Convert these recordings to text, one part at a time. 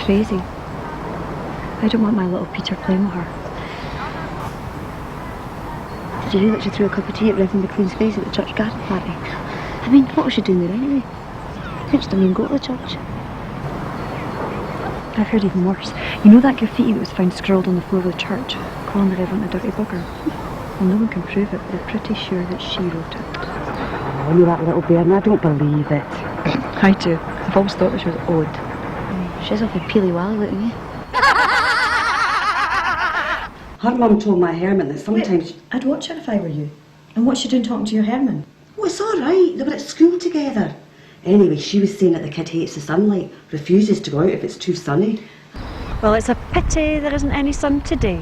Crazy. I don't want my little Peter playing with her. Did you hear that she threw a cup of tea at Reverend McLean's face at the church garden party? I mean, what was she doing there anyway? I think she didn't even go to the church. I've heard even worse. You know that graffiti that was found scrawled on the floor of the church, calling the Reverend a dirty bugger? Well, no one can prove it, but they're pretty sure that she wrote it. Oh, you that little bairn, I don't believe it. I do. I've always thought that she was odd. She's awful peely-wally looking, eh? Her mum told my Herman that sometimes... Wait, I'd watch her if I were you. And what's she doing talking to your Herman? Oh, it's all right. They were at school together. Anyway, she was saying that the kid hates the sunlight, refuses to go out if it's too sunny. Well, it's a pity there isn't any sun today.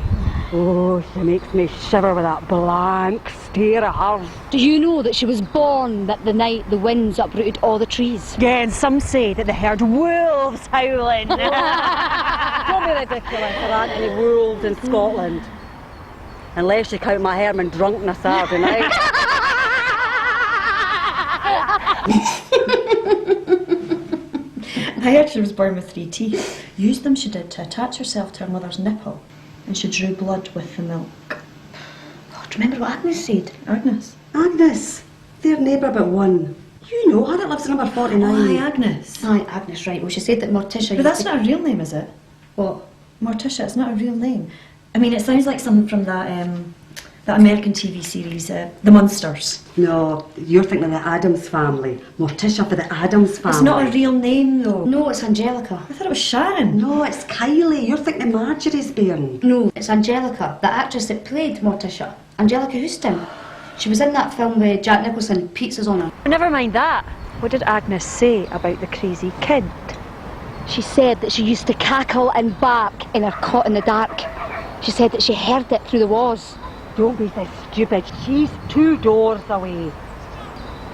Oh, she makes me shiver with that blank stare at her. Do you know that she was born that the night the winds uprooted all the trees? Yeah, and some say that they heard wolves howling. Don't be ridiculous, there aren't any wolves in Scotland. Unless you count my Herman drunk on a Saturday night. I heard she was born with 3 teeth. Used them, she did, to attach herself to her mother's nipple. And she drew blood with the milk. God, remember what Agnes said? Agnes? Agnes, their neighbour but one. You know her that lives in number 49. Oh, aye, Agnes. Aye, Agnes, right. Well, she said that Morticia... But that's not a real name, is it? What? Morticia, it's not a real name. I mean, it sounds like something from that American TV series, The Munsters. No, you're thinking of the Addams family. Morticia for the Addams family. It's not a real name, though. No, it's Angelica. I thought it was Sharon. No, it's Kylie. You're thinking of Marjorie's bairn. No, it's Angelica, the actress that played Morticia. Angelica Houston. She was in that film with Jack Nicholson, Pizzas on Her. Never mind that. What did Agnes say about the crazy kid? She said that she used to cackle and bark in her cot in the dark. She said that she heard it through the walls. Don't be so stupid. She's 2 doors away.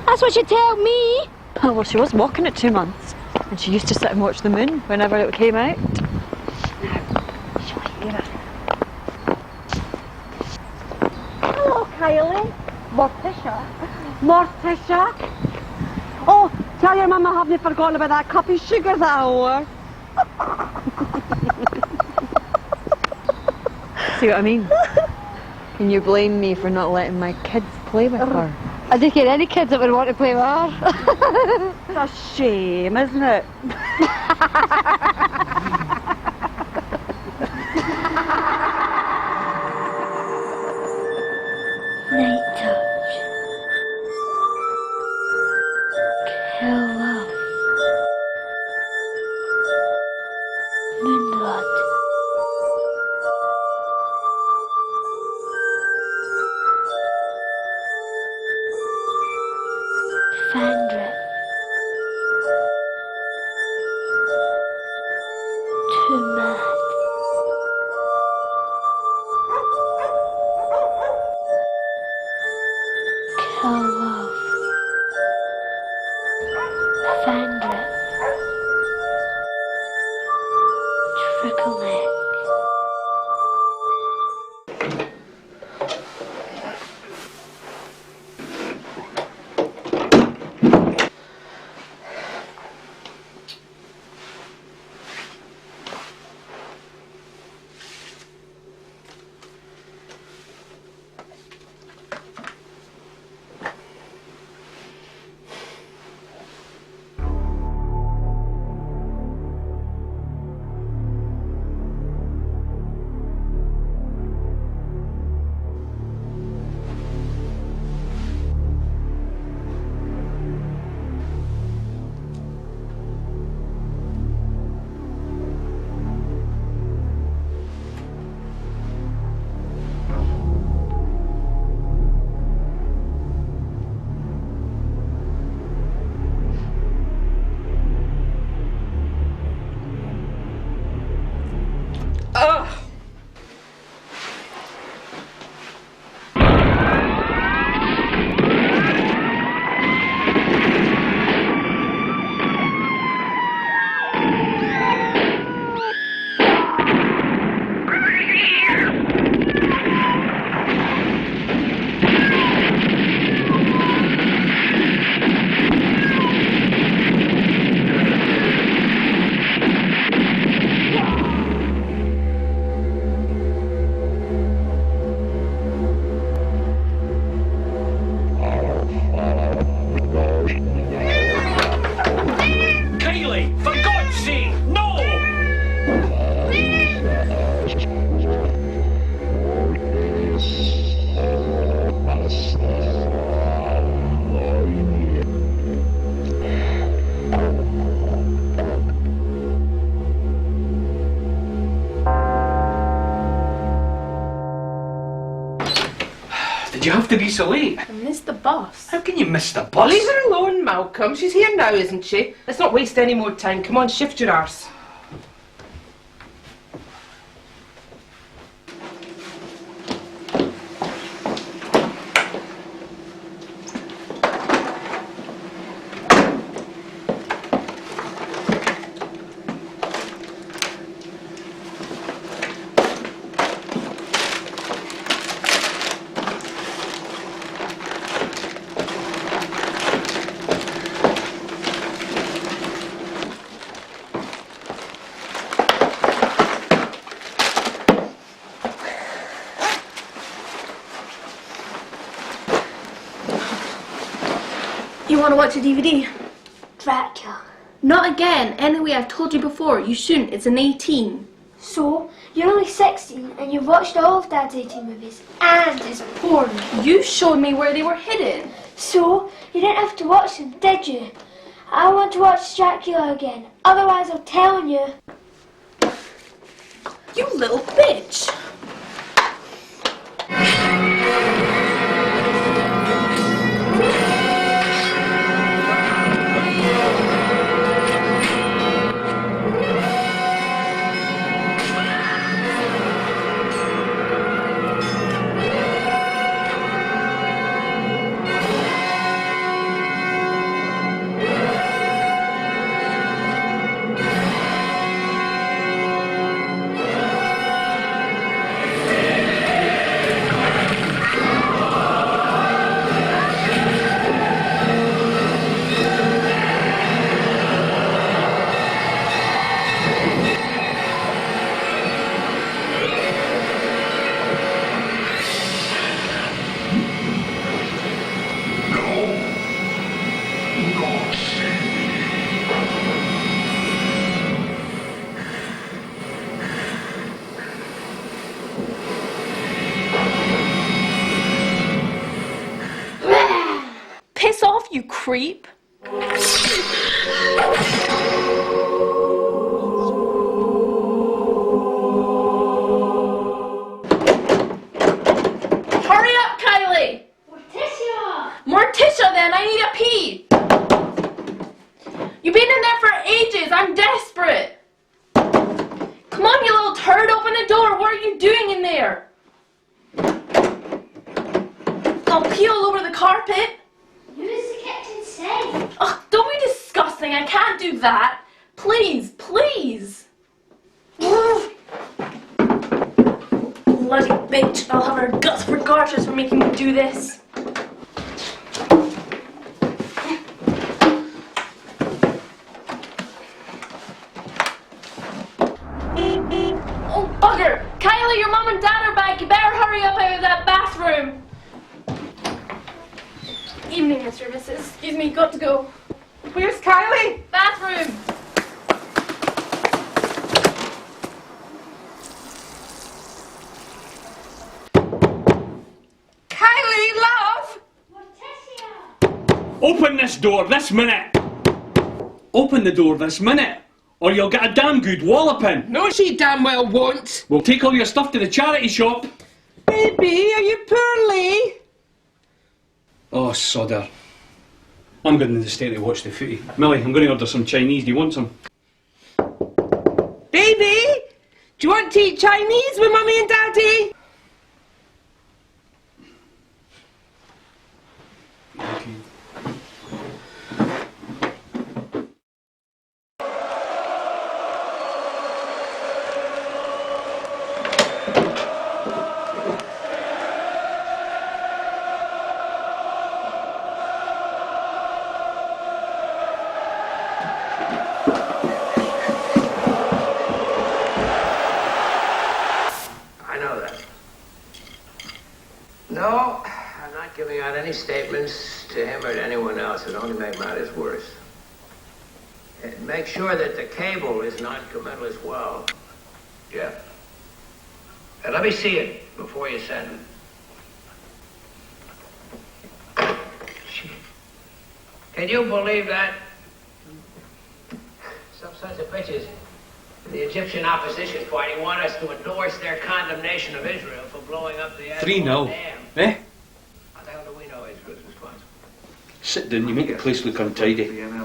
That's what she told me. Oh, well, she was walking at 2 months. And she used to sit and watch the moon whenever it came out. She'll hear it. Hello, Kylie. Morticia? Morticia? Oh, tell your mum I haven't forgotten about that cup of sugar that I owe her. See what I mean? Can you blame me for not letting my kids play with her? I don't get any kids that would want to play with her. It's a shame, isn't it? Night touch. Kill love. Moonblood. Fandrip. Too mad. Kill love. Fandrip. you have to be so late? I missed the bus. How can you miss the bus? Leave her alone, Malcolm. She's here now, isn't she? Let's not waste any more time. Come on, shift your arse. You want to watch a DVD? Dracula. Not again. Anyway, I've told you before, you shouldn't. It's an 18. So, you're only 16 and you've watched all of Dad's 18 movies and his porn. You showed me where they were hidden. So, you didn't have to watch them, did you? I want to watch Dracula again. Otherwise, I'm telling you. You little bitch. Piss off, you creep. Hurry up, Kylie! Morticia! Morticia, then, I need a pee! You've been in there for ages, I'm desperate! Come on, you little turd, open the door, what are you doing in there? I'll pee all over the carpet. Use the kitchen sink. Ugh, don't be disgusting, I can't do that. Please, please! Bloody bitch, I'll have her guts regardless for making me do this. Oh, bugger! Kylie, your mum and dad are back. You better hurry up out of that bathroom. Evening, Mr. and Mrs. Excuse me, got to go. Where's Kylie? Bathroom. Kylie, love! Morticia! Open this door this minute! Open the door this minute, or you'll get a damn good walloping. No, she damn well won't. We'll take all your stuff to the charity shop. Baby, are you poorly? Oh, sodder. I'm going to the state to watch the footy. Millie, I'm going to order some Chinese. Do you want some? Baby, do you want to eat Chinese with Mummy and Daddy? Okay. No, I'm not giving out any statements to him or to anyone else. It only make matters worse. And make sure that the cable is non-committal as well. Jeff. Let me see it before you send it. Can you believe that? Some sons of bitches in the Egyptian opposition party want us to endorse their condemnation of Israel for blowing up the 3-0. Dam. Eh? Sit down, you make the place look untidy. There's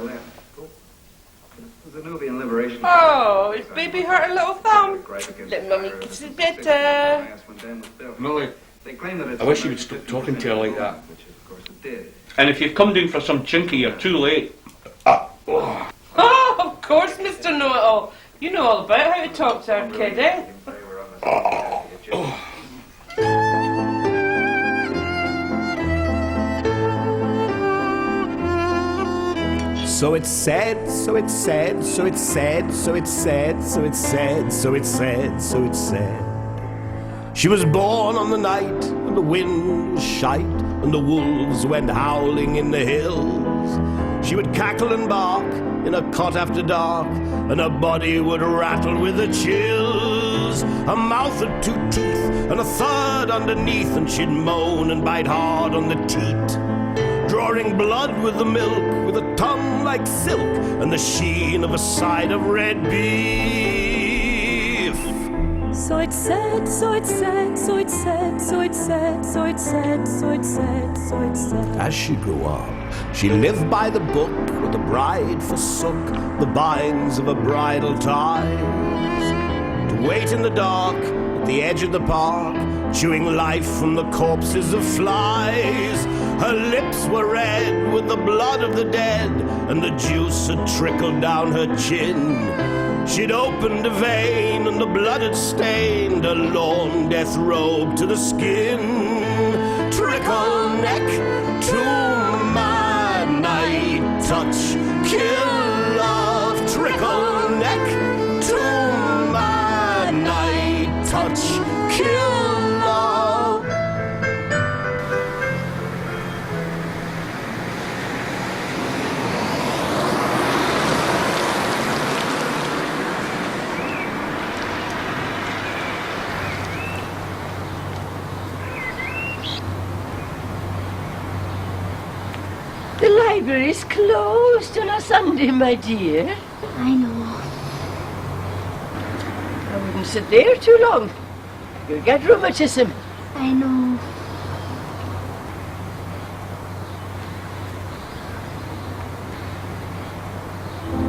a Nubian liberation. Oh, is baby hurt a little thumb? Let mummy kiss it better. Millie, They claim that it's I wish you would stop talking to her like that. which of course it did. And if you've come down for some chinky, you're too late. Oh, of course, Mr. Know-it-all. You know all about how to talk to our kid, eh? So it's said, so it's said, so it's said, so it's said, so it's said, so it's said, so it's said. She was born on the night when the wind was shite and the wolves went howling in the hills. She would cackle and bark in a cot after dark, and her body would rattle with the chills. Her mouth had 2 teeth and a third underneath, and she'd moan and bite hard on the teat, drawing blood with the milk, with a tongue like silk and the sheen of a side of red beef. So it said, so it said, so it said, so it said, so it said, so it said, so it said. As she grew up, she lived by the book, where the bride forsook the binds of her bridal ties, to wait in the dark at the edge of the park, chewing life from the corpses of flies. Her lips were red with the blood of the dead, and the juice had trickled down her chin. She'd opened a vein, and the blood had stained her lorn death robe to the skin. Trickle neck to my night touch, kill love. Trickle neck to my night touch, kill love. The library's closed on a Sunday, my dear. I know. I wouldn't sit there too long. You'll get rheumatism. I know.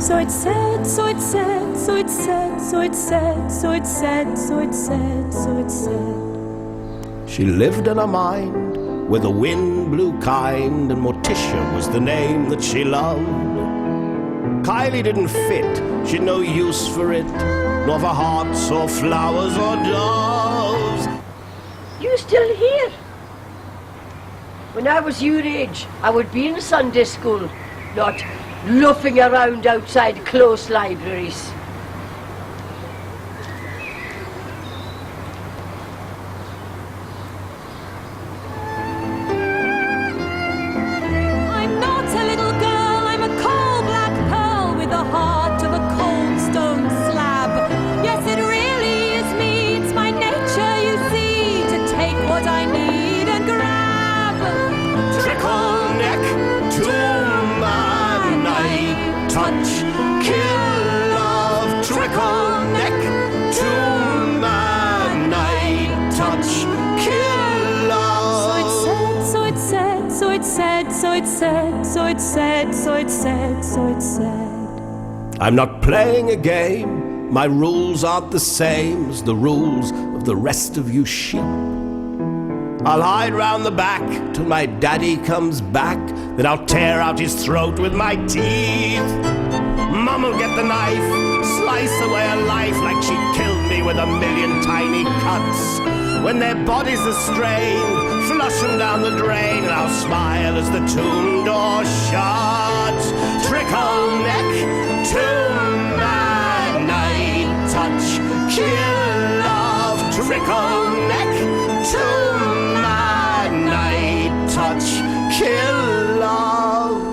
So it said, so it said, so it said, so it said, so it said, so it said, so it said. She lived in her mind, where the wind blew kind, and Morticia was the name that she loved. Kylie didn't fit, she'd no use for it, nor for hearts or flowers or doves. You still here? When I was your age, I would be in Sunday school, not loafing around outside closed libraries. I'm not a little girl, I'm a coal black pearl with the heart of a cold stone slab. Yes, it really is me, it's my nature, you see, to take what I need and grab. Trickle neck to my night touch, kill love. Trickle neck to my night touch, kill love. So it said, so it said, so it said, so it said, so it said, so it said. I'm not playing a game, my rules aren't the same as the rules of the rest of you sheep. I'll hide round the back till my daddy comes back, then I'll tear out his throat with my teeth. Mum'll get the knife, slice away her life like she'd killed me with 1,000,000 tiny cuts. When their bodies are strained, flush them down the drain, and I'll smile as the tomb door shuts. Trickle neck to my night touch, kill love. Trickle neck to my night touch, kill love.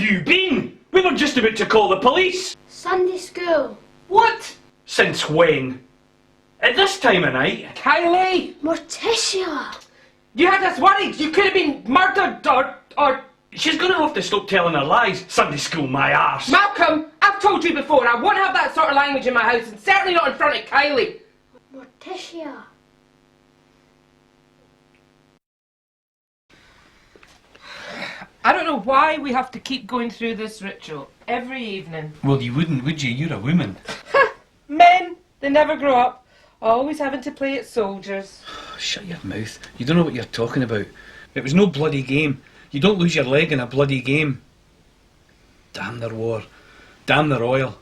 you been? We were just about to call the police. Sunday school. What? Since when? At this time of night? Kylie! Morticia! You had us worried. You could have been murdered or... She's gonna have to stop telling her lies. Sunday school, my arse. Malcolm, I've told you before, I won't have that sort of language in my house, and certainly not in front of Kylie. Morticia. I don't know why we have to keep going through this ritual every evening. Well, you wouldn't, would you? You're a woman. Men, they never grow up. Always having to play at soldiers. Shut your mouth. You don't know what you're talking about. It was no bloody game. You don't lose your leg in a bloody game. Damn their war. Damn their oil.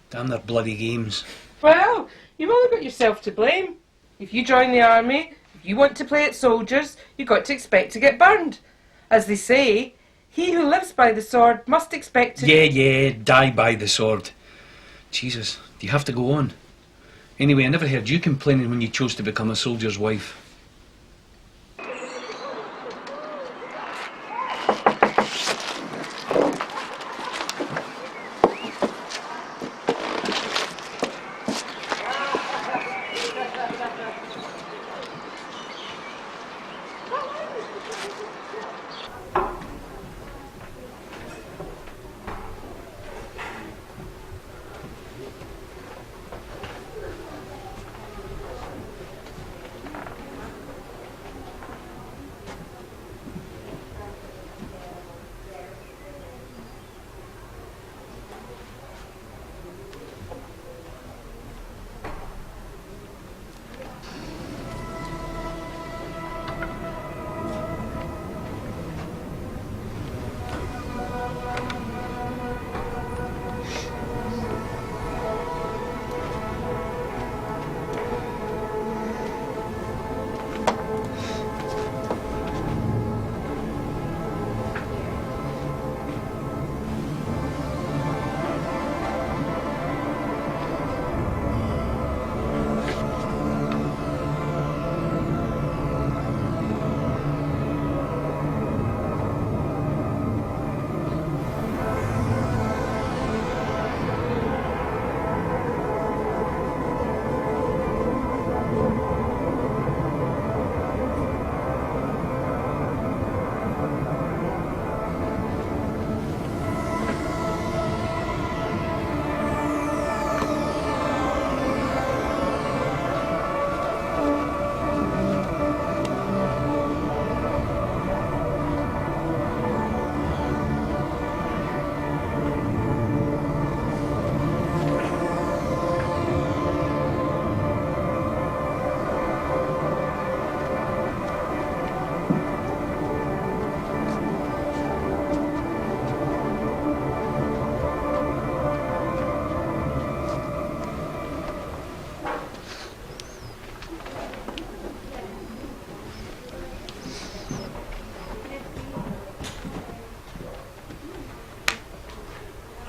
Damn their bloody games. Well, you've only got yourself to blame. If you join the army, if you want to play at soldiers, you've got to expect to get burned. As they say, he who lives by the sword must expect to... Yeah, die by the sword. Jesus, do you have to go on? Anyway, I never heard you complaining when you chose to become a soldier's wife.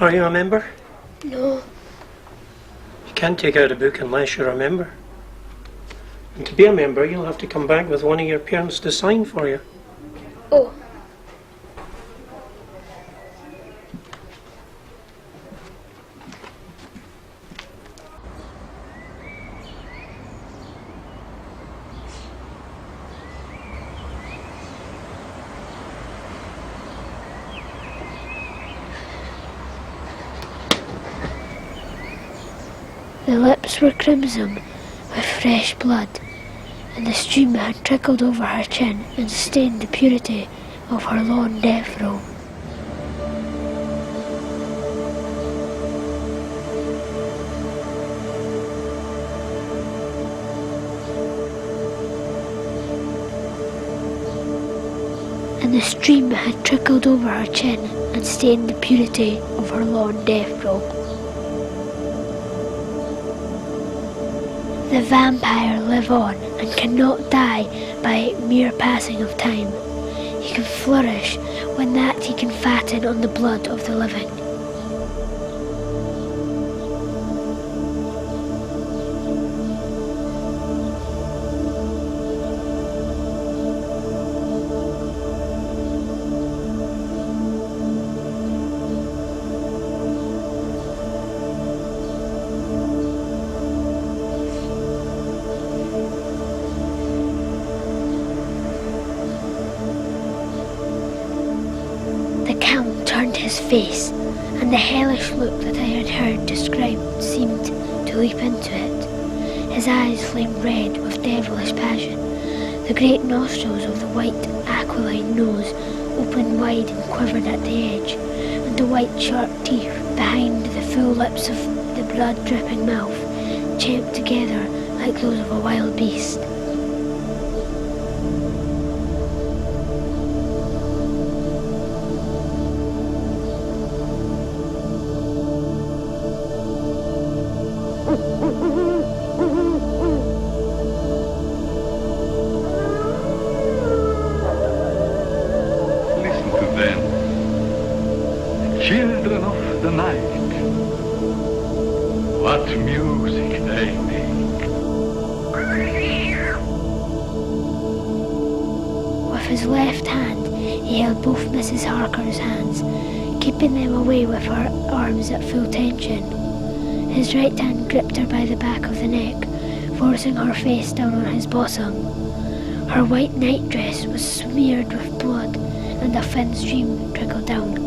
Are you a member? No. You can't take out a book unless you're a member. And to be a member, you'll have to come back with one of your parents to sign for you. Oh. The lips were crimson with fresh blood, and the stream had trickled over her chin and stained the purity of her long death robe. And the stream had trickled over her chin and stained the purity of her long death robe. The vampire live on and cannot die by mere passing of time. He can flourish when that he can fatten on the blood of the living. round his face, and the hellish look that I had heard described seemed to leap into it. His eyes flamed red with devilish passion. The great nostrils of the white aquiline nose opened wide and quivered at the edge, and the white sharp teeth behind the full lips of the blood-dripping mouth champed together like those of a wild beast. Children of the night, what music they make. With his left hand, he held both Mrs. Harker's hands, keeping them away with her arms at full tension. His right hand gripped her by the back of the neck, forcing her face down on his bosom. Her white nightdress was smeared with blood, and a thin stream trickled down.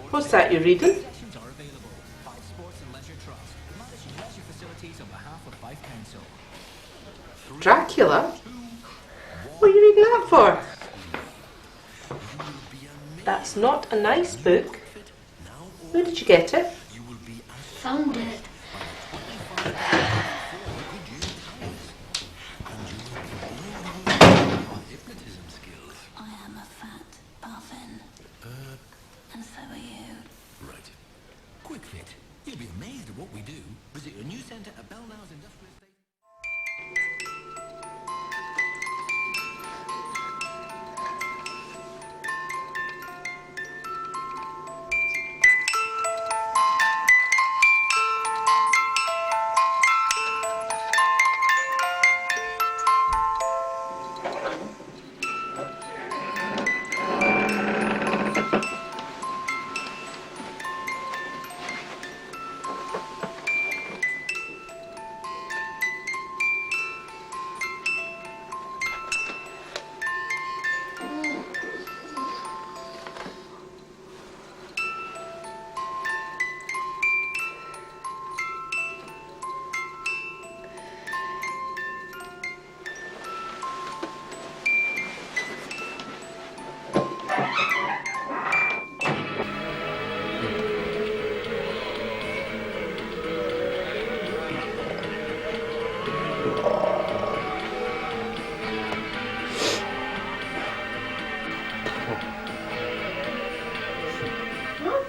What's that you're reading? Dracula? What are you reading that for? That's not a nice book. Where did you get it? Found it.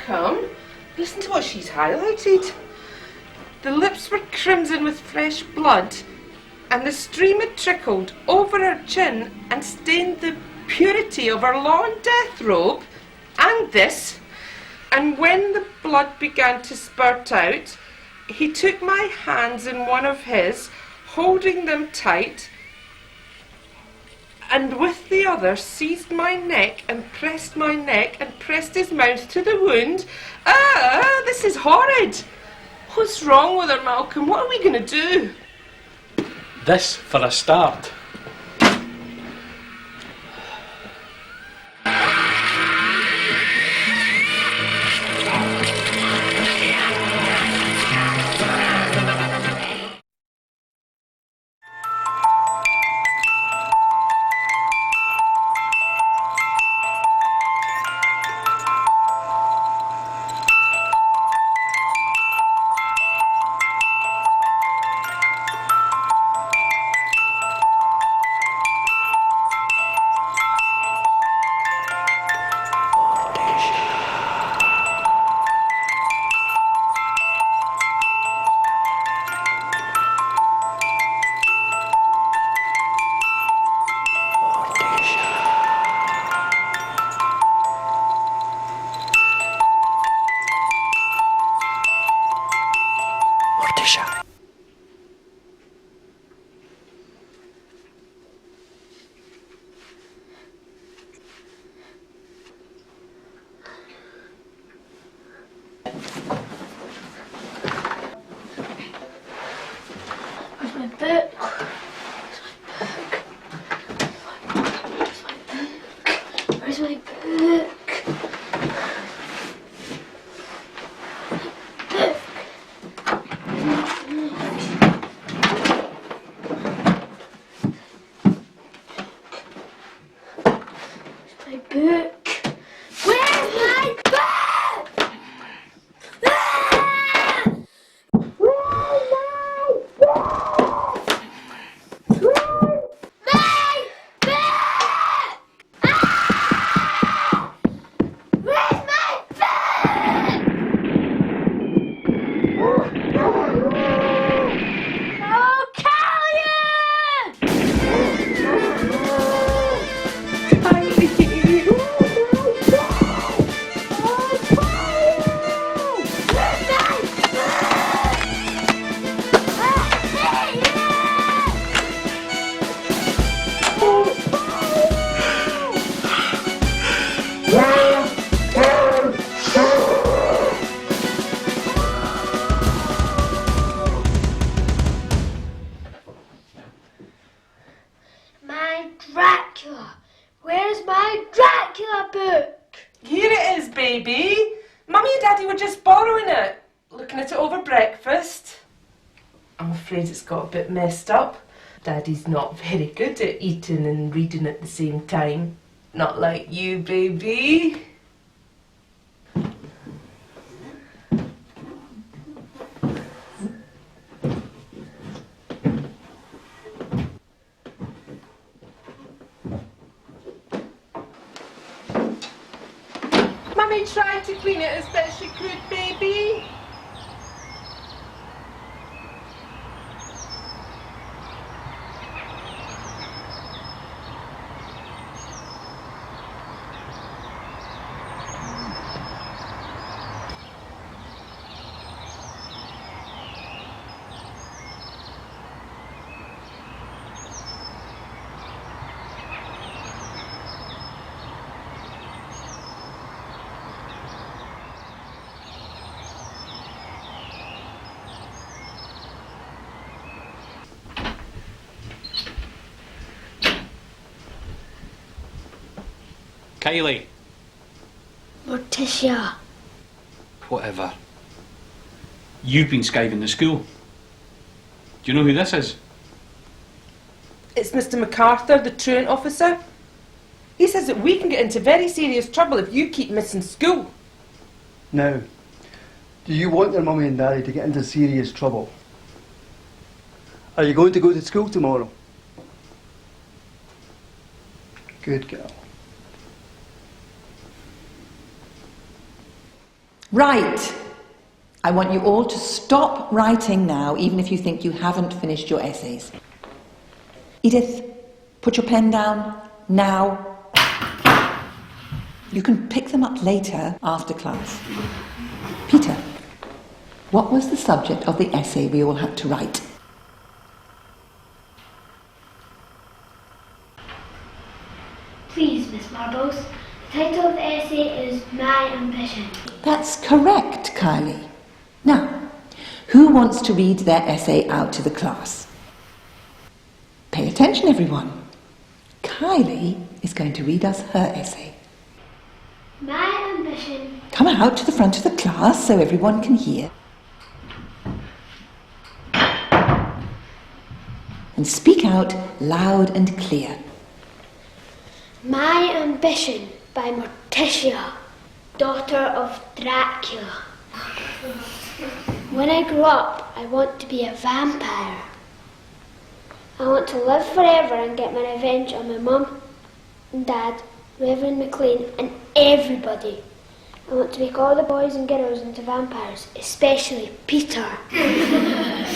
Come, listen to what she's highlighted. The lips were crimson with fresh blood, and the stream had trickled over her chin and stained the purity of her lawn death robe, and this. And when the blood began to spurt out, he took my hands in one of his, holding them tight, and with the other seized my neck and pressed his mouth to the wound. Ah, this is horrid. What's wrong with her, Malcolm? What are we going to do? This for a start. Morticia. Where's my book? Where's my book? My book. Where's my book? Ah! Where's my book? Where's my book? Ah! Where's my book? Oh, Callum! My Dracula. Where's my Dracula book? Here it is, baby. Mummy and Daddy were just borrowing it. Looking at it over breakfast. I'm afraid it's got a bit messed up. Daddy's not very good at eating and reading at the same time. Not like you, baby. Mummy tried to clean it as best she could, baby. Kylie. Morticia. Whatever. You've been skiving the school. Do you know who this is? It's Mr. MacArthur, the truant officer. He says that we can get into very serious trouble if you keep missing school. Now, do you want your mummy and daddy to get into serious trouble? Are you going to go to school tomorrow? Good girl. Right. I want you all to stop writing now, even if you think you haven't finished your essays. Edith, put your pen down now. You can pick them up later after class. Peter, what was the subject of the essay we all had to write? Please, Miss Marbles. The title of the essay is My Ambition. That's correct, Kylie. Now, who wants to read their essay out to the class? Pay attention, everyone. Kylie is going to read us her essay. My ambition. Come out to the front of the class so everyone can hear. And speak out loud and clear. My ambition by Morticia, daughter of Dracula. When I grow up, I want to be a vampire. I want to live forever and get my revenge on my mum and dad, Reverend McLean, and everybody. I want to make all the boys and girls into vampires, especially Peter. I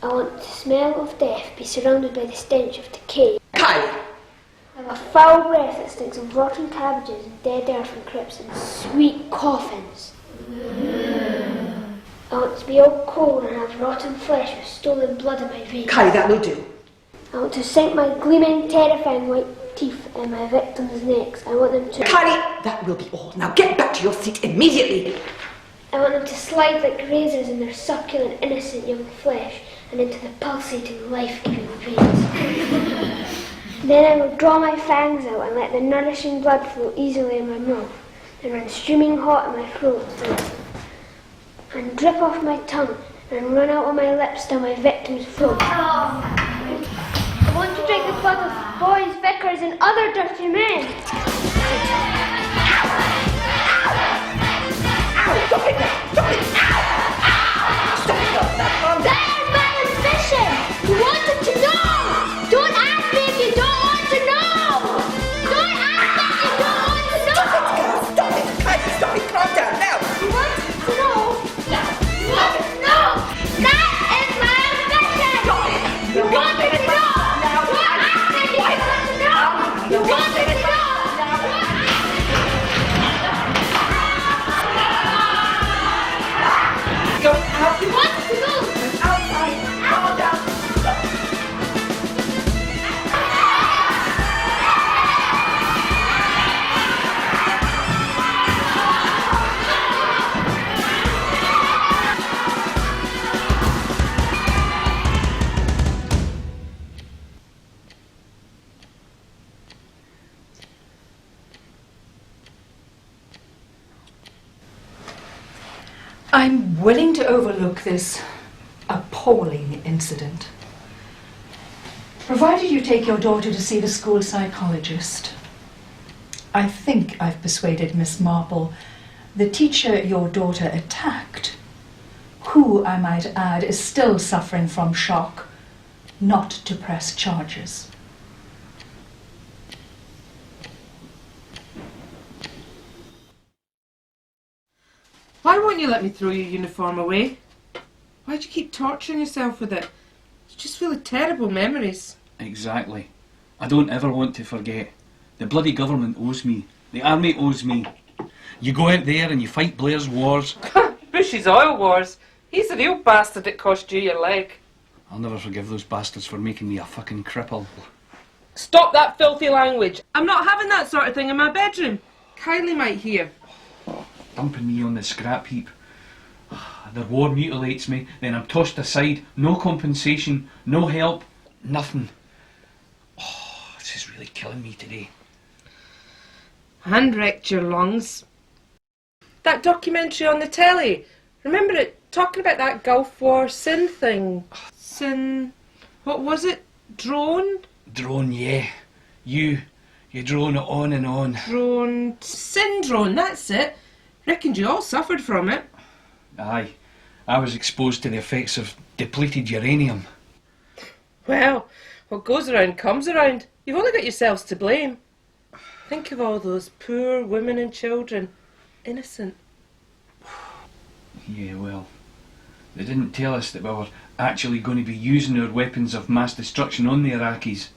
want the smell of death, be surrounded by the stench of decay. Kylie! I have a foul breath that stinks of rotten cabbages and dead earth and crypts and sweet coffins. I want to be all cold and have rotten flesh with stolen blood in my veins. Kylie, that will do. I want to sink my gleaming, terrifying white teeth in my victims' necks. I want them to... Kylie, that will be all. Now get back to your seat immediately. I want them to slide like razors in their succulent, innocent young flesh and into the pulsating, life-giving veins. Then I will draw my fangs out and let the nourishing blood flow easily in my mouth, and run streaming hot in my throat, and drip off my tongue and run out on my lips down my victim's throat. I want to drink the blood of boys, vicars, and other dirty men. Stop it now! Stop it! Stop it now! There's my ambition! You wanted to know! Don't ask me if you don't want to know! Don't ask me if you don't want to know! Stop it, girl! Stop it! Kylie, stop it! Calm down now! You wanted to know? You wanted to know? That is my ambition! Stop it! You wanted to know! Don't ask me if you want to know! You wanted to know! Go out! You wanted to know! Outside! Calm down! I'm willing to overlook this appalling incident, provided you take your daughter to see the school psychologist. I think I've persuaded Miss Marple, the teacher your daughter attacked, who, I might add, is still suffering from shock, not to press charges. Why won't you let me throw your uniform away? Why'd you keep torturing yourself with it? It's just full of terrible memories. Exactly. I don't ever want to forget. The bloody government owes me. The army owes me. You go out there and you fight Blair's wars. Bush's oil wars. He's the real bastard that cost you your leg. I'll never forgive those bastards for making me a fucking cripple. Stop that filthy language. I'm not having that sort of thing in my bedroom. Kylie might hear. Dumping me on the scrap heap. The war mutilates me, then I'm tossed aside. No compensation, no help, nothing. Oh, this is really killing me today. Hand wrecked your lungs. That documentary on the telly, remember it? Talking about that Gulf War sin thing. Sin... what was it? Drone? Drone, yeah. You drone it on and on. Drone... syndrome, that's it. Reckoned you all suffered from it. Aye. I was exposed to the effects of depleted uranium. Well, what goes around comes around. You've only got yourselves to blame. Think of all those poor women and children. Innocent. Yeah, well, they didn't tell us that we were actually going to be using our weapons of mass destruction on the Iraqis.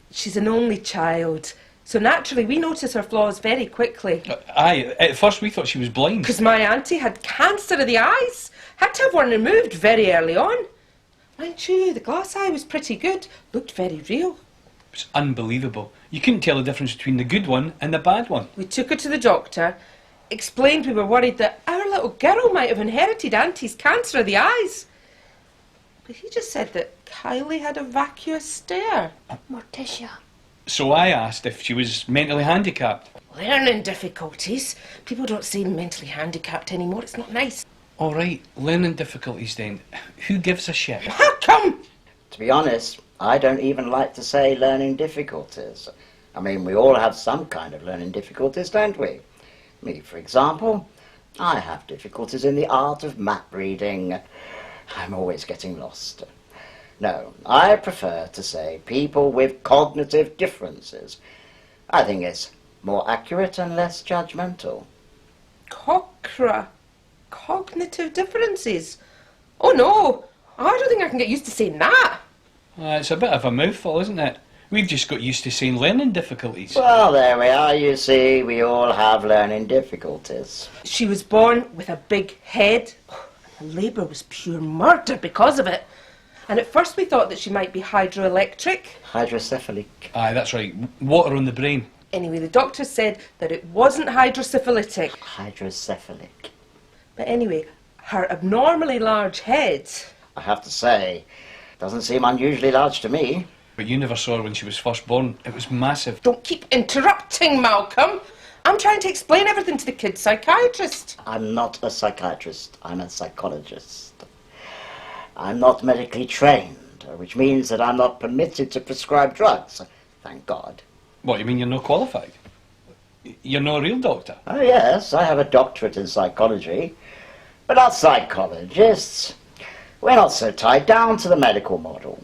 She's an only child, so naturally we notice her flaws very quickly. Aye, at first we thought she was blind. Because my auntie had cancer of the eyes. Had to have one removed very early on. Mind you, the glass eye was pretty good. Looked very real. It was unbelievable. You couldn't tell the difference between the good one and the bad one. We took her to the doctor, explained we were worried that our little girl might have inherited Auntie's cancer of the eyes. But he just said that Kylie had a vacuous stare. Morticia. So I asked if she was mentally handicapped. Learning difficulties. People don't say mentally handicapped anymore. It's not nice. All right, learning difficulties then. Who gives a shit? How come? To be honest, I don't even like to say learning difficulties. I mean, we all have some kind of learning difficulties, don't we? Me, for example, I have difficulties in the art of map reading. I'm always getting lost. No, I prefer to say people with cognitive differences. I think it's more accurate and less judgmental. Cognitive differences? Oh no, I don't think I can get used to saying that. It's a bit of a mouthful, isn't it? We've just got used to saying learning difficulties. Well, there we are, you see. We all have learning difficulties. She was born with a big head. And labour was pure murder because of it. And at first we thought that she might be hydroelectric. Hydrocephalic. Aye, that's right. Water on the brain. Anyway, the doctor said that it wasn't hydrocephalitic. Hydrocephalic. But anyway, her abnormally large head... I have to say, doesn't seem unusually large to me. But you never saw her when she was first born. It was massive. Don't keep interrupting, Malcolm. I'm trying to explain everything to the kid psychiatrist. I'm not a psychiatrist. I'm a psychologist. I'm not medically trained, which means that I'm not permitted to prescribe drugs. Thank God. What, you mean you're not qualified? You're not a real doctor? Oh, yes, I have a doctorate in psychology. But not psychologists. We're not so tied down to the medical model.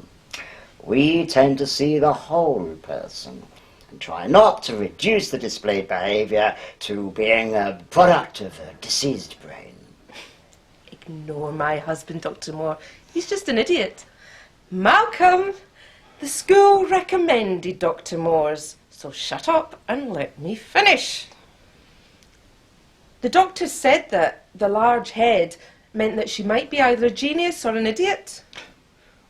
We tend to see the whole person and try not to reduce the displayed behaviour to being a product of a diseased brain. Ignore my husband, Dr. Moore. He's just an idiot. Malcolm, the school recommended Dr. Moore's, so shut up and let me finish. The doctor said that the large head meant that she might be either a genius or an idiot.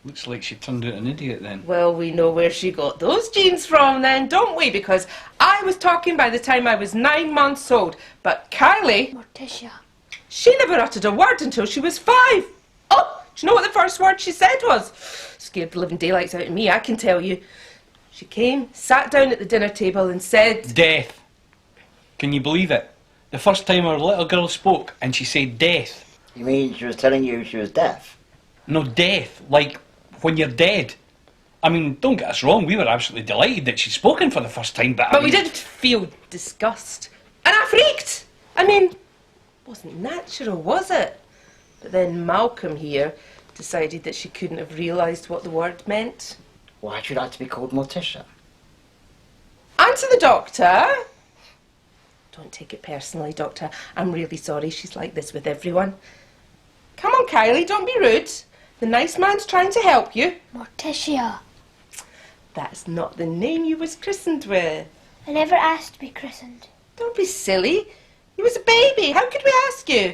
Looks like she turned out an idiot then. Well, we know where she got those genes from then, don't we? Because I was talking by the time I was 9 months old. But Kylie... Morticia. She never uttered a word until she was 5. Oh, do you know what the first word she said was? Scared the living daylights out of me, I can tell you. She came, sat down at the dinner table and said... Death. Can you believe it? The first time our little girl spoke and she said death. You mean she was telling you she was deaf? No, death. Like... when you're dead. I mean, don't get us wrong, we were absolutely delighted that she'd spoken for the first time, but But we did feel disgust. And I freaked! I mean, wasn't natural, was it? But then Malcolm here decided that she couldn't have realised what the word meant. Why'd you like to be called Morticia? Answer the doctor! Don't take it personally, Doctor. I'm really sorry she's like this with everyone. Come on, Kylie, don't be rude. The nice man's trying to help you. Morticia. That's not the name you was christened with. I never asked to be christened. Don't be silly. You was a baby. How could we ask you?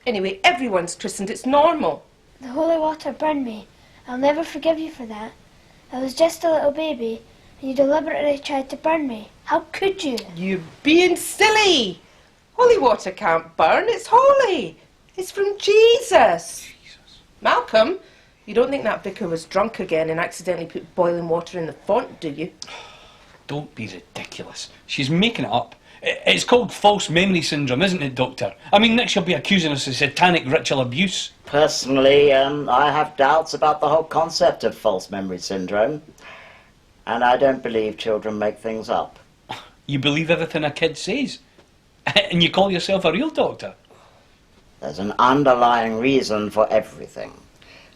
Anyway, everyone's christened. It's normal. The holy water burned me. I'll never forgive you for that. I was just a little baby, and you deliberately tried to burn me. How could you? You're being silly. Holy water can't burn. It's holy. It's from Jesus. Malcolm, you don't think that vicar was drunk again and accidentally put boiling water in the font, do you? Don't be ridiculous. She's making it up. It's called false memory syndrome, isn't it, Doctor? I mean, next she'll be accusing us of satanic ritual abuse. Personally, I have doubts about the whole concept of false memory syndrome. And I don't believe children make things up. You believe everything a kid says? And you call yourself a real doctor? There's an underlying reason for everything.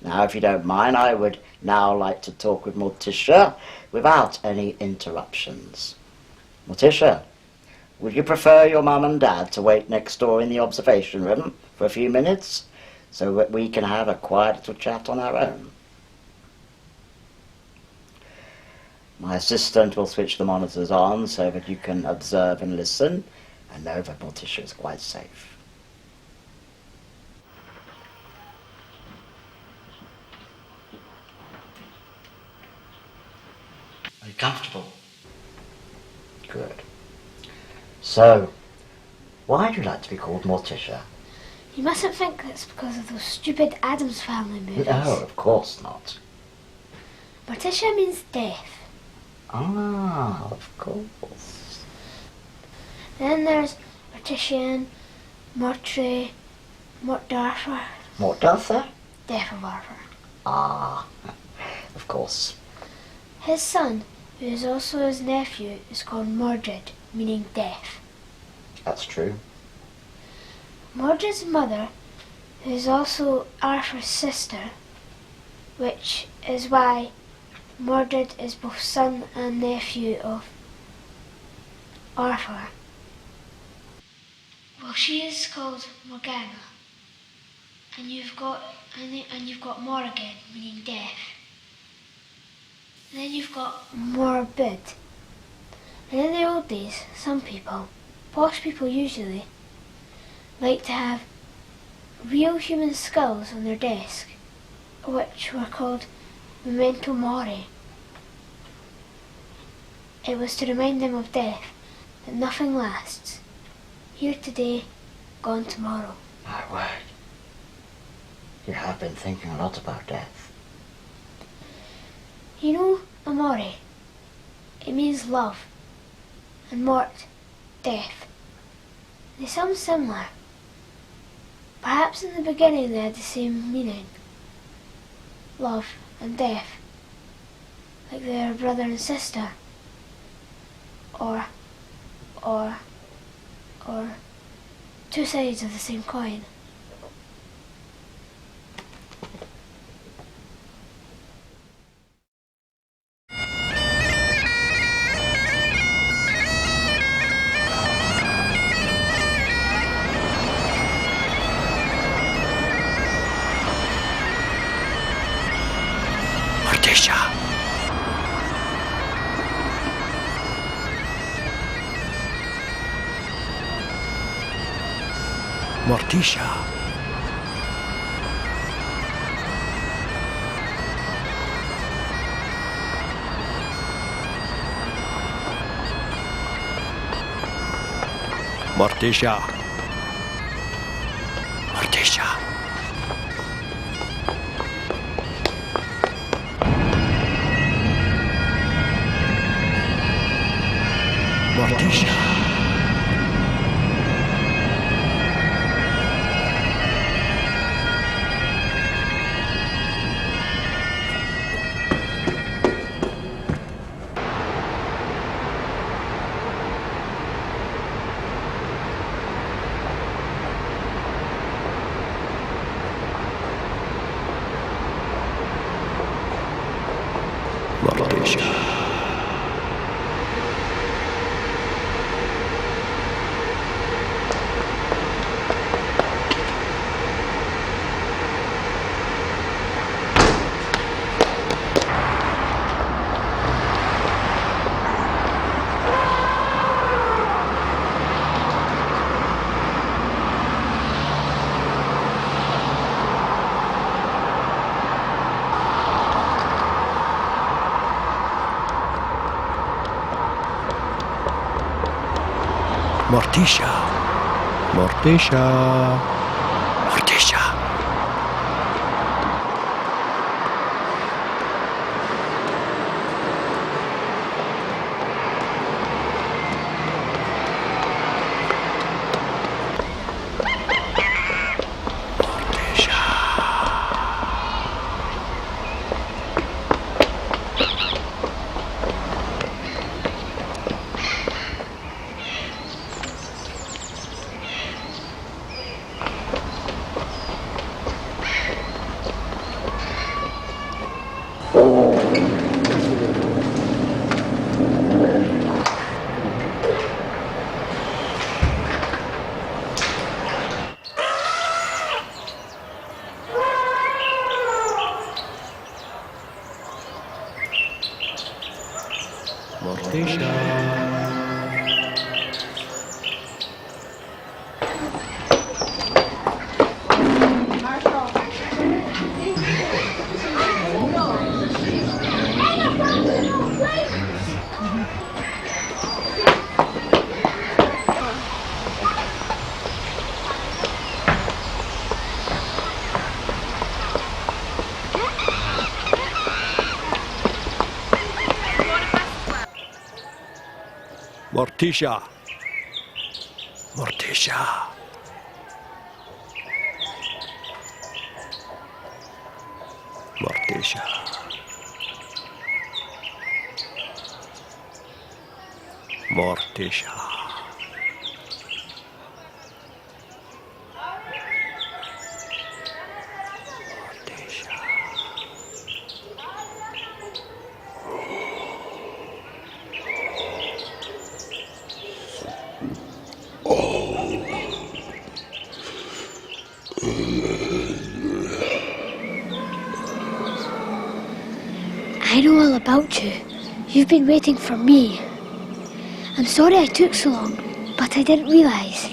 Now, if you don't mind, I would now like to talk with Morticia without any interruptions. Morticia, would you prefer your mum and dad to wait next door in the observation room for a few minutes so that we can have a quiet little chat on our own? My assistant will switch the monitors on so that you can observe and listen and know that Morticia is quite safe. Are you comfortable? Good. So, why do you like to be called Morticia? You mustn't think that's because of those stupid Addams Family movies. No, of course not. Morticia means death. Ah, of course. Then there's Mortician, Mortray, Mortarthur. MacArthur? Death of Arthur. Ah, of course. His son, who is also his nephew, is called Mordred, meaning death. That's true. Mordred's mother, who is also Arthur's sister, which is why Mordred is both son and nephew of Arthur. Well, she is called Morgana, and you've got Morrigan, meaning death. And then you've got morbid. And in the old days, some people, posh people usually, like to have real human skulls on their desk, which were called memento mori. It was to remind them of death, that nothing lasts. Here today, gone tomorrow. My word. You have been thinking a lot about death. You know, amore, it means love, and mort, death. They sound similar. Perhaps in the beginning they had the same meaning. Love and death. Like they're brother and sister. Or two sides of the same coin. Morticia. Morticia. Morticia. Morticia. Morticia. Morticia. Morticia. Morticia. Morticia. Morticia. Morticia. I know all about you. You've been waiting for me. I'm sorry I took so long, but I didn't realise.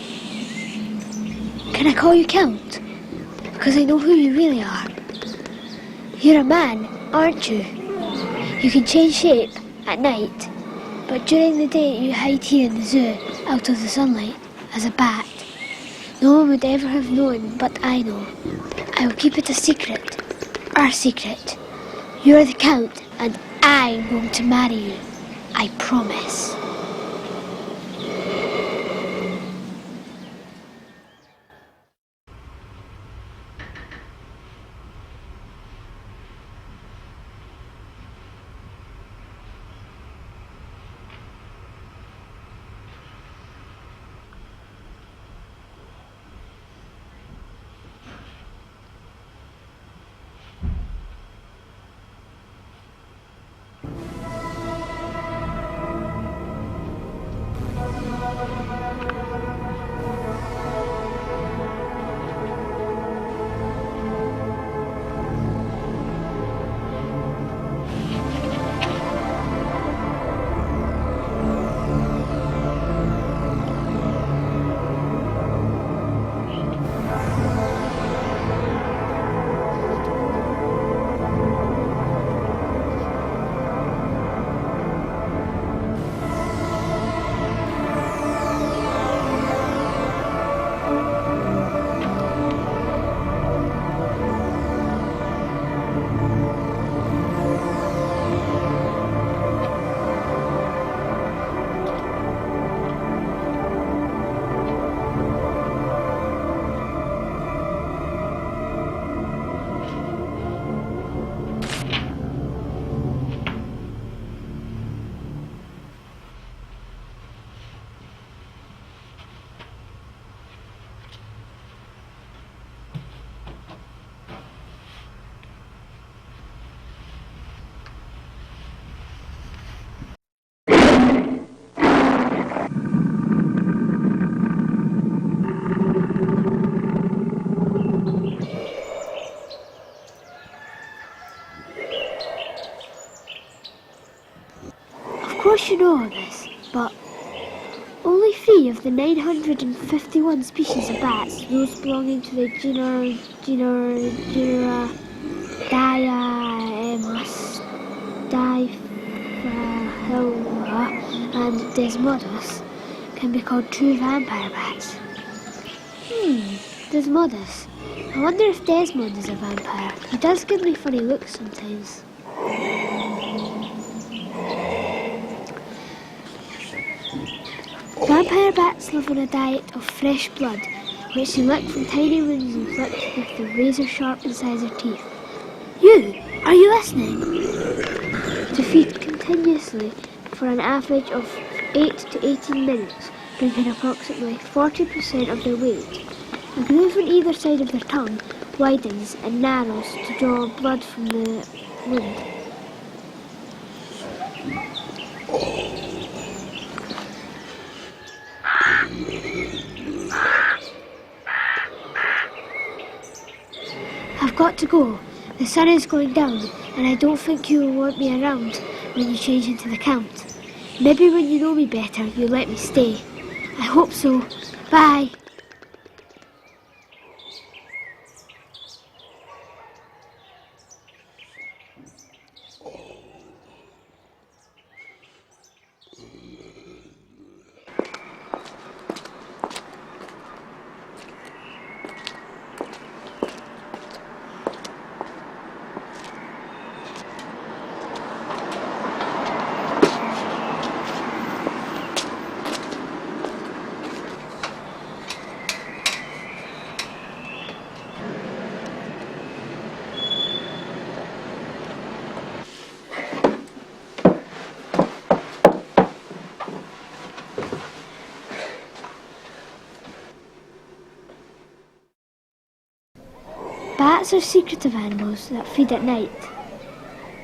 Can I call you Count? Because I know who you really are. You're a man, aren't you? You can change shape at night, but during the day you hide here in the zoo, out of the sunlight, as a bat. No one would ever have known, but I know. I will keep it a secret. Our secret. You're the Count, and I'm going to marry you. I promise. Of course you know all this, but only 3 of the 951 species of bats, those belonging to the genera Diaemus, Diphylla and Desmodus, can be called true vampire bats. Desmodus. I wonder if Desmond is a vampire. He does give me funny looks sometimes. Vampire bats live on a diet of fresh blood, which they lick from tiny wounds inflicted with their razor-sharp incisor teeth. You! Are you listening? To feed continuously for an average of 8 to 18 minutes, drinking approximately 40% of their weight. The groove on either side of their tongue widens and narrows to draw blood from the wound. I've got to go. The sun is going down, and I don't think you will want me around when you change into the Count. Maybe when you know me better, you'll let me stay. I hope so. Bye. Bats are secretive animals that feed at night.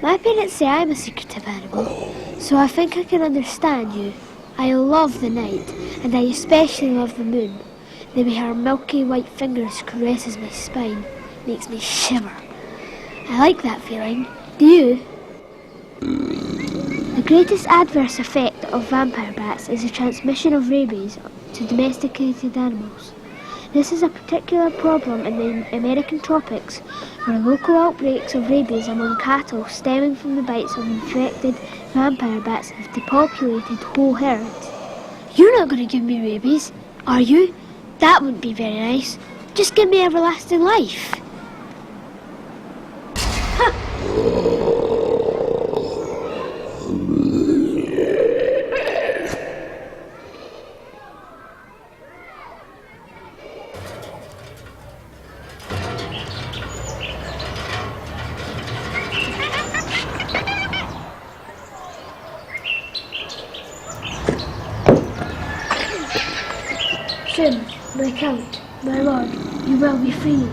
My parents say I'm a secretive animal, so I think I can understand you. I love the night, and I especially love the moon. The way her milky white fingers caresses my spine makes me shiver. I like that feeling. Do you? The greatest adverse effect of vampire bats is the transmission of rabies to domesticated animals. This is a particular problem in the American tropics, where local outbreaks of rabies among cattle stemming from the bites of infected vampire bats have depopulated whole herds. You're not going to give me rabies, are you? That wouldn't be very nice. Just give me everlasting life. Soon, my count, my lord, you will be free.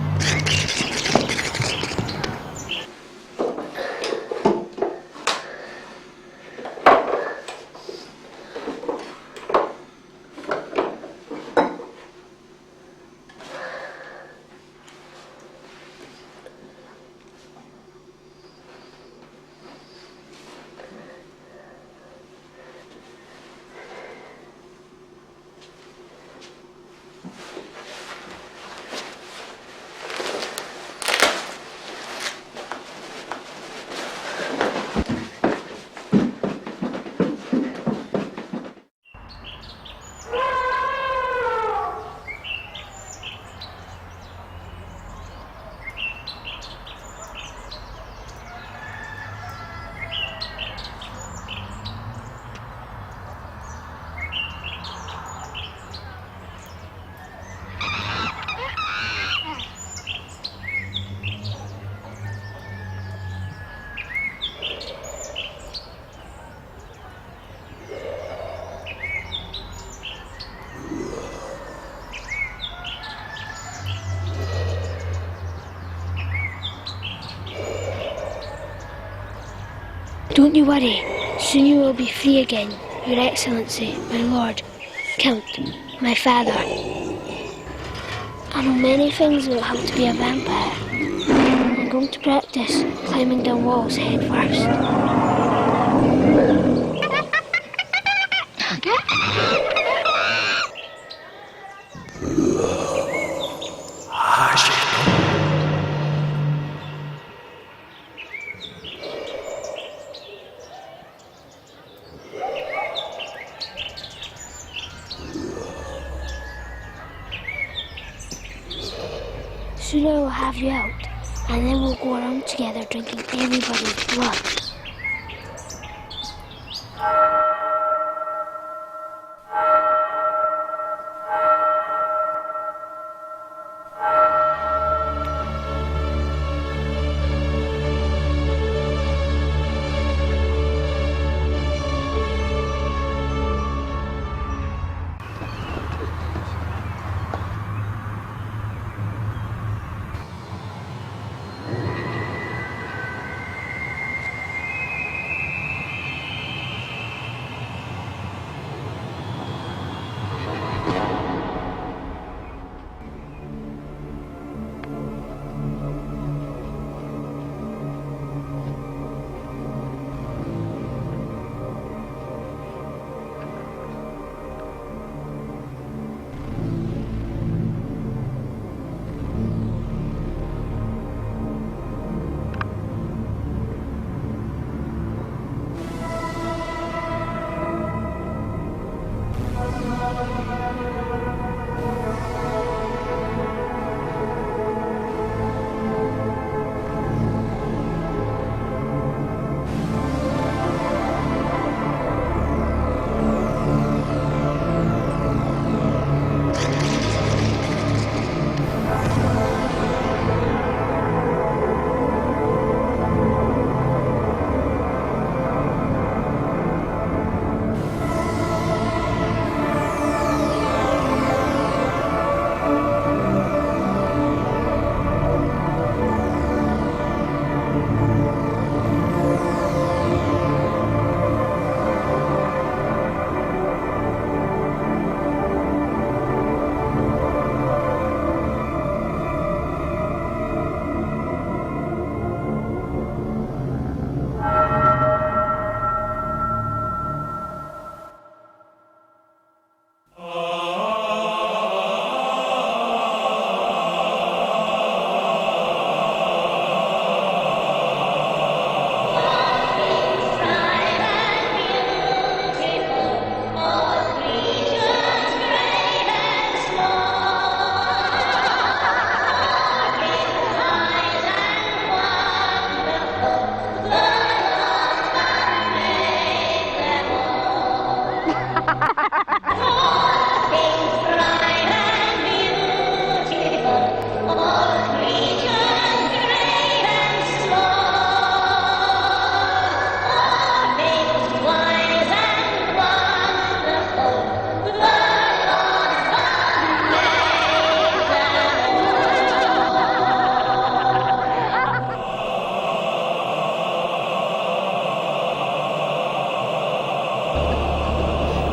Don't you worry, soon you will be free again, Your Excellency, my lord, Count, my father. I know many things about how to be a vampire. I'm going to practice climbing down walls head first. Soon I will have you out, and then we'll go around together drinking everybody's blood.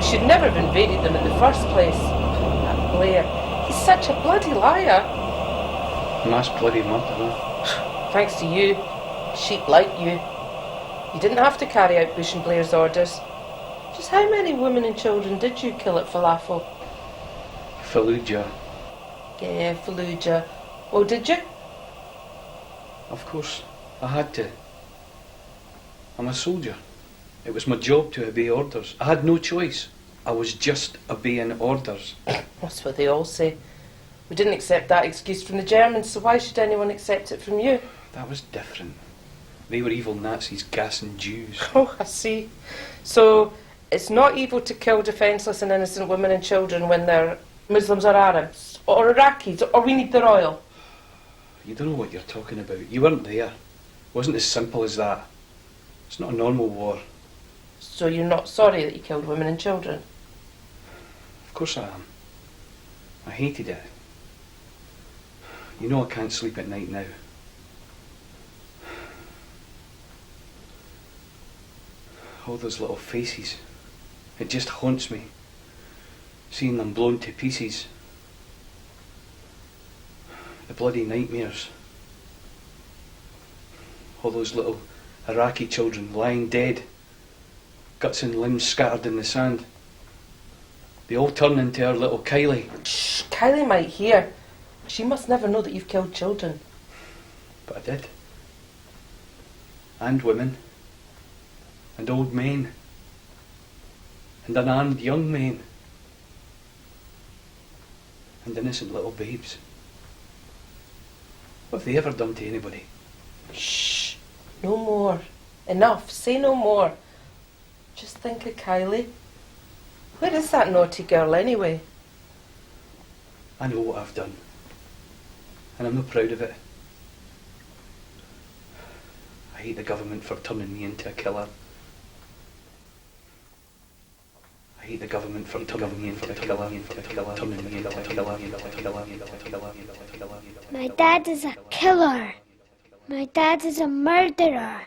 should never have invaded them in the first place. That Blair, he's such a bloody liar. Mass bloody murder, huh? Thanks to you. Sheep like you. You didn't have to carry out Bush and Blair's orders. Just how many women and children did you kill at Falafel? Fallujah. Yeah, Fallujah. Oh, did you? Of course, I had to. I'm a soldier. It was my job to obey orders. I had no choice. I was just obeying orders. That's what they all say. We didn't accept that excuse from the Germans, so why should anyone accept it from you? That was different. They were evil Nazis gassing Jews. Oh, I see. So, it's not evil to kill defenceless and innocent women and children when they're Muslims or Arabs, or Iraqis, or we need their oil. You don't know what you're talking about. You weren't there. It wasn't as simple as that. It's not a normal war. So you're not sorry that you killed women and children? Of course I am. I hated it. You know I can't sleep at night now. All those little faces. It just haunts me. Seeing them blown to pieces. The bloody nightmares. All those little Iraqi children lying dead. Guts and limbs scattered in the sand. They all turn into our little Kylie. Shh, Kylie might hear. She must never know that you've killed children. But I did. And women. And old men. And unarmed young men. And innocent little babes. What have they ever done to anybody? Shh, no more. Enough, say no more. Just think of Kylie. Where is that naughty girl anyway? I know what I've done. And I'm not proud of it. I hate the government for turning me into a killer. I hate the government for turning me into a killer. Turning me into a killer. My dad is a killer. My dad is a murderer.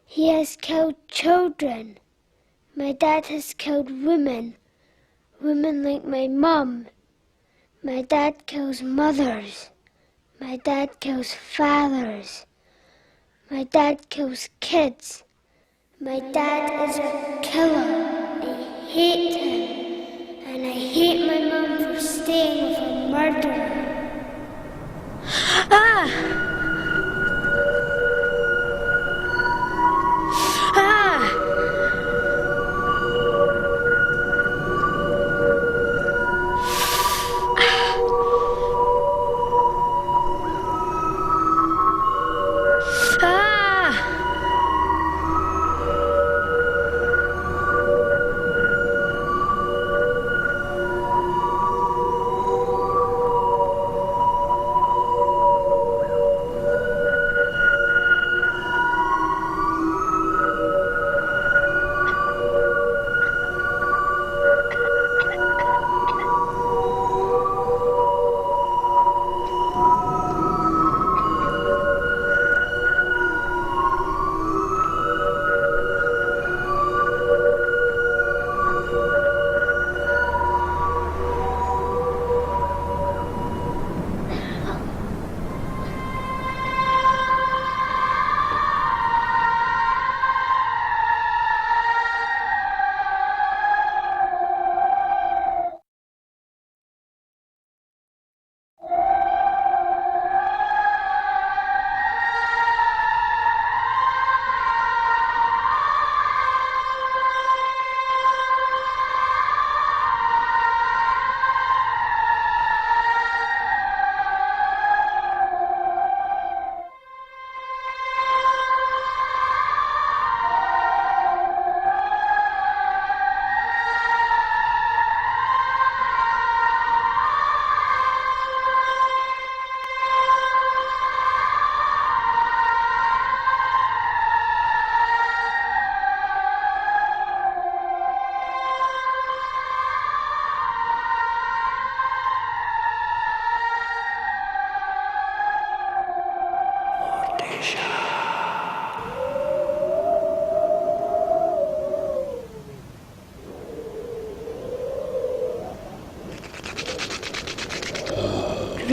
He has killed children. My dad has killed women. Women like my mum. My dad kills mothers. My dad kills fathers. My dad kills kids. My dad is a killer. I hate him. And I hate my mum for staying with a murderer. Ah! Ah!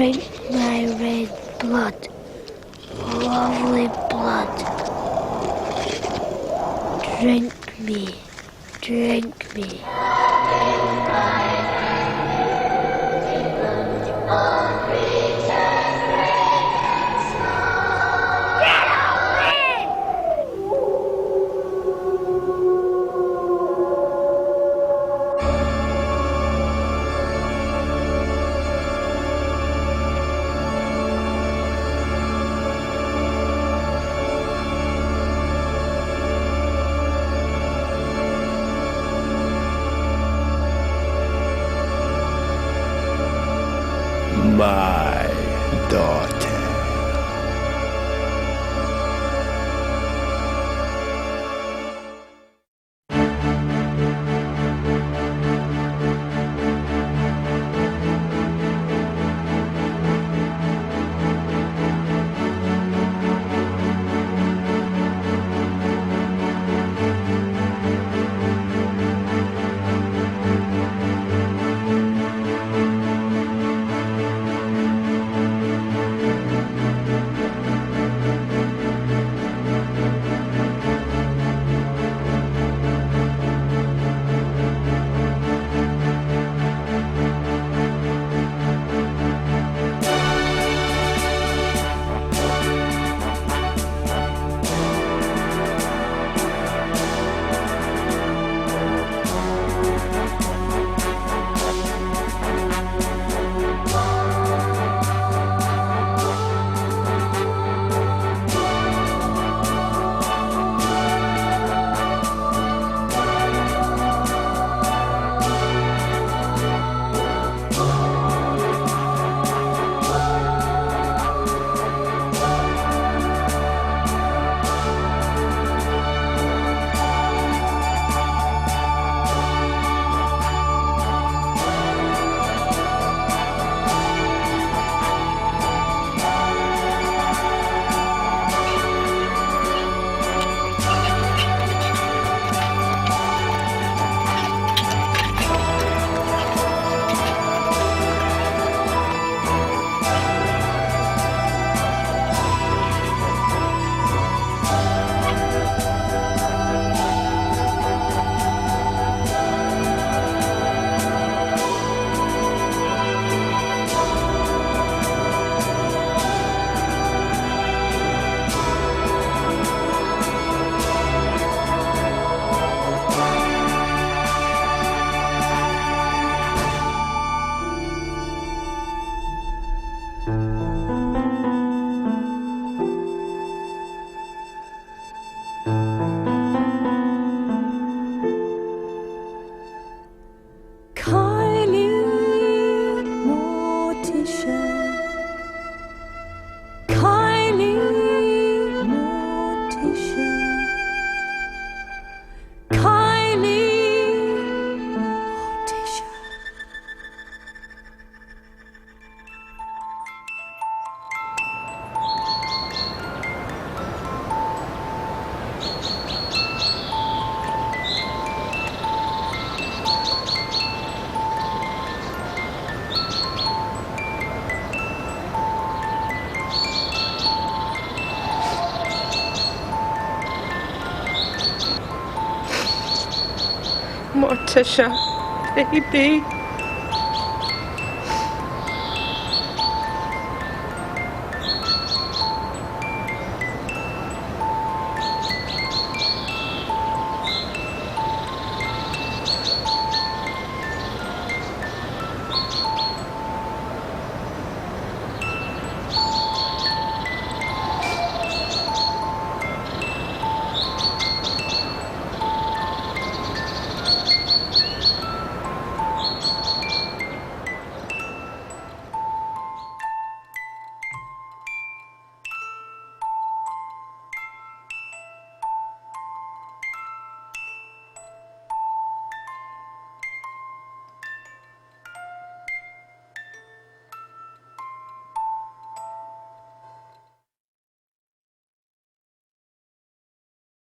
Drink my red blood. Lovely blood. Drink me. Drink me. My daughter. Morticia, baby.